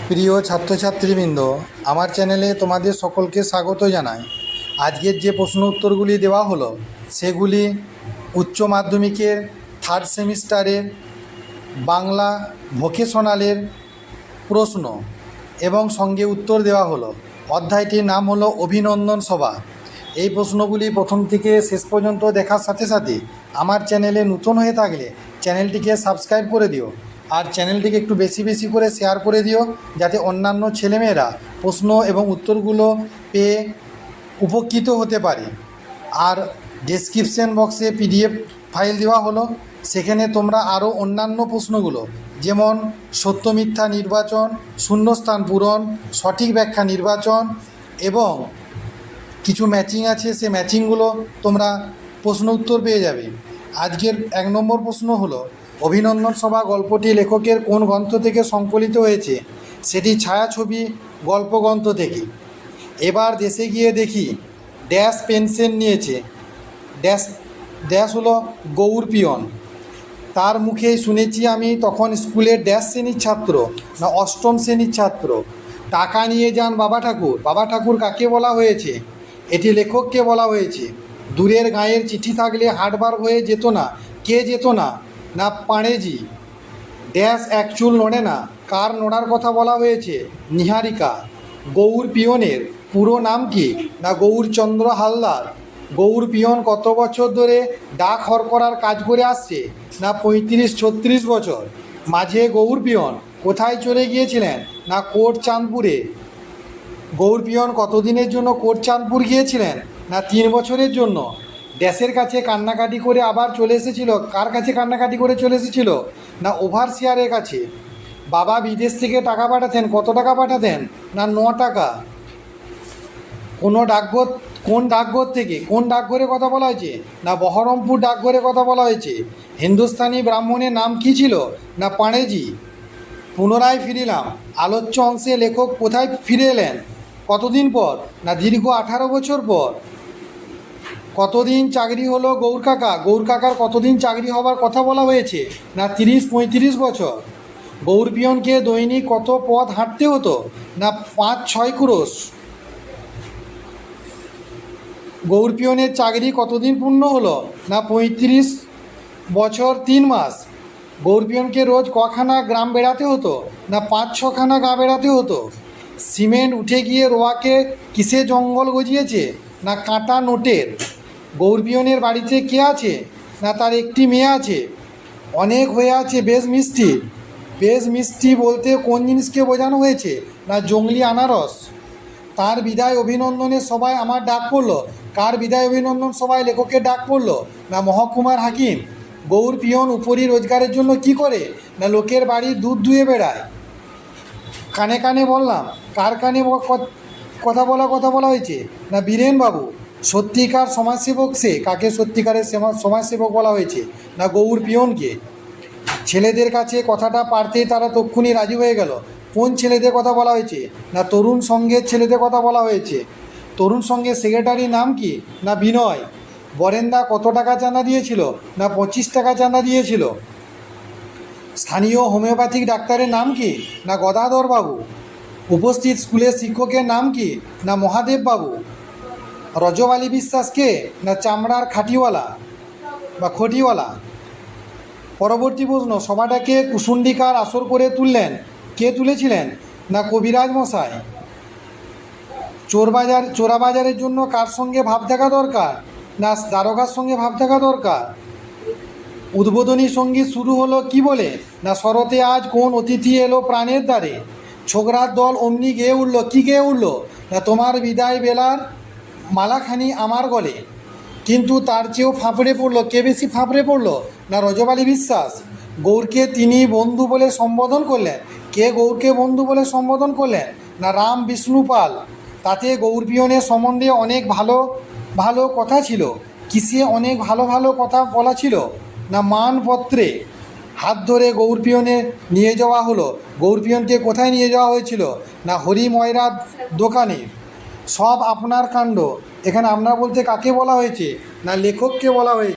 প্রিয় ছাত্রছাত্রীবৃন্দ, আমার চ্যানেলে তোমাদের সকলকে স্বাগত জানাই। আজকের যে প্রশ্ন উত্তরগুলি দেওয়া হলো সেগুলি উচ্চ মাধ্যমিকের থার্ড সেমিস্টারের বাংলা ভোকেশনালের প্রশ্ন এবং সঙ্গে উত্তর দেওয়া হলো। অধ্যায়টির নাম হলো অভিনন্দন সভা। এই প্রশ্নগুলি প্রথম থেকে শেষ পর্যন্ত দেখার সাথে সাথে আমার চ্যানেলে নতুন হয়ে থাকলে চ্যানেলটিকে সাবস্ক্রাইব করে দিও, আর চ্যানেলটিকে একটু বেশি বেশি করে শেয়ার করে দিও, যাতে অন্যান্য ছেলেমেয়েরা প্রশ্ন এবং উত্তরগুলো পেয়ে উপকৃত হতে পারে। আর ডেসক্রিপশন বক্সে পিডিএফ ফাইল দেওয়া হলো, সেখানে তোমরা আরও অন্যান্য প্রশ্নগুলো যেমন সত্য মিথ্যা নির্বাচন, শূন্যস্থান পূরণ, সঠিক ব্যাখ্যা নির্বাচন এবং কিছু ম্যাচিং আছে, সে ম্যাচিংগুলো তোমরা প্রশ্ন উত্তর পেয়ে যাবে। আজকের 1 নম্বর প্রশ্ন হলো, অভিনন্দন সভা গল্পটি লেখকের কোন গ্রন্থ থেকে সংকলিত হয়েছে? সেটি ছায়াছবি গল্পগ্রন্থ থেকে। এবার দেশে গিয়ে দেখি ড্যাশ পেনশন নিয়েছে, ড্যাশ ড্যাশ হলো গৌর পিয়ন। তার মুখেই শুনেছি আমি তখন স্কুলের ড্যাশ শ্রেণীর ছাত্র না অষ্টম শ্রেণীর ছাত্র। টাকা নিয়ে যান বাবা ঠাকুর। বাবা ঠাকুর কাকে বলা হয়েছে? এটি লেখককে বলা হয়েছে। দূরের গাঁয়ের চিঠি থাকলে হাটবার হয়ে যেত না। কে যেত না? না পাড়েজি। ড্যাশ এক চুল নড়ে না, কার নড়ার কথা বলা হয়েছে? নিহারিকা। গৌর পিয়নের পুরো নাম কি? না গৌরচন্দ্র হালদার। গৌর পিয়ন কত বছর ধরে ডাক হরকরার কাজ করে আসছে? না 35-36 বছর। মাঝে গৌর পিয়ন কোথায় চলে গিয়েছিলেন? না কোট চাঁদপুরে। গৌর পিয়ন কতদিনের জন্য কোট চাঁদপুর গিয়েছিলেন? না 3 বছরের জন্য। ড্যাশের কাছে কান্নাকাটি করে আবার চলে এসেছিল। কার কাছে কান্নাকাটি করে চলে এসেছিল? না ওভারসিয়ারের কাছে। বাবা বিদেশ থেকে টাকা পাঠাতেন। কত টাকা পাঠাতেন? না 9 টাকা। কোন ডাকঘর থেকে? কোন ডাকঘরের কথা বলা হয়েছে? না বহরমপুর ডাকঘরের কথা বলা হয়েছে। হিন্দুস্তানি ব্রাহ্মণের নাম কী ছিল? না পাড়েজি। পুনরায় ফিরিলাম। আলোচ্য অংশে লেখক কোথায় ফিরে এলেন? কতদিন পর? না দীর্ঘ 18 বছর পর। কতদিন চাকরি হলো গৌর কাকা? গৌর কাকার কতদিন চাকরি হবার কথা বলা হয়েছে? না 30-35 বছর। গৌর পিয়নকে দৈনিক কত পথ হাঁটতে হতো? না 5-6 ক্রোশ। গৌর পিয়নের চাকরি কতদিন পূর্ণ হলো? না 35 বছর 3 মাস। গৌর পিয়নকে রোজ কখানা গ্রাম বেড়াতে হতো? না 5-6খানা গ্রাম বেড়াতে হতো। সিমেন্ট উঠে গিয়ে রোয়াকে কিসে জঙ্গল গজিয়েছে? না কাঁটা নোটের। গৌর পিয়নের বাড়িতে কে আছে? না তার একটি মেয়ে আছে। অনেক হয়ে আছে বেশ মিষ্টি। বেশ মিষ্টি বলতে কোন জিনিসকে বোঝানো হয়েছে? না জংলি আনারস। তার বিদায় অভিনন্দনের সভায় আমার ডাক পড়ল। কার বিদায় অভিনন্দন সভায় লেখকের ডাক পড়ল? না মহকুমার হাকিম। গৌর পিয়ন উপরি রোজগারের জন্য কি করে? না লোকের বাড়ির দুধ ধুয়ে বেড়ায়। কানে কানে বললাম। কার কানে কথা বলা হয়েছে? না বীরেনবাবু। সত্যিকার সমাজসেবক সে। কাকে সত্যিকারের সমাজসেবক বলা হয়েছে? না গৌর পিয়নকে। ছেলেদের কাছে কথাটা পারতেই তারা তক্ষুনি রাজি হয়ে গেল। কোন ছেলেদের কথা বলা হয়েছে? না তরুণ সংঘের ছেলেদের কথা বলা হয়েছে। তরুণ সংঘের সেক্রেটারির নাম কি? না বিনয়। বরেন্দা কত টাকা চাঁদা দিয়েছিল? না 25 টাকা চাঁদা দিয়েছিল। স্থানীয় হোমিওপ্যাথিক ডাক্তারের নাম কি? না গদাধর বাবু। উপস্থিত স্কুলের শিক্ষকের নাম কি? না মহাদেব বাবু। রজব আলী বিশ্বাস কে? না চামড়ার খাটিওয়ালা বা খটিওয়ালা। পরবর্তী প্রশ্ন, সভাটাকে কুশুণ্ডিকার আসর করে তুললেন। কে তুলেছিলেন? না কবিরাজ মশাই। চোরাবাজারের জন্য কার সঙ্গে ভাব থাকা দরকার? না দারোগার সঙ্গে ভাব থাকা দরকার। উদ্বোধনী সঙ্গীত শুরু হলো কি বলে? না শরতে আজ কোন অতিথি এলো প্রাণের দ্বারে। ছোকরার দল অমনি গেয়ে উঠল। কি গেয়ে উঠল? না তোমার বিদায় বেলার মালাখানি আমার গলে। কিন্তু তার চেয়েও ফাঁপড়ে পড়ল। কে বেশি ফাঁপড়ে পড়ল? না রজব আলী বিশ্বাস। গৌরকে তিনি বন্ধু বলে সম্বোধন করলেন। কে গৌরকে বন্ধু বলে সম্বোধন করলেন? না রাম বিষ্ণু পাল। তাতে গৌর পিয়নের সম্বন্ধে অনেক ভালো ভালো কথা ছিল। কিসে অনেক ভালো ভালো কথা বলা ছিল? না মানপত্রে। হাত ধরে গৌর পিয়নে নিয়ে যাওয়া হলো। গৌর পিয়নকে কোথায় নিয়ে যাওয়া হয়েছিল? না হরিময়রার দোকানে। সব আপনার কাণ্ড। এখানে আপনার বলতে কাকে বলা হয়েছে? না লেখককে বলা হয়েছে।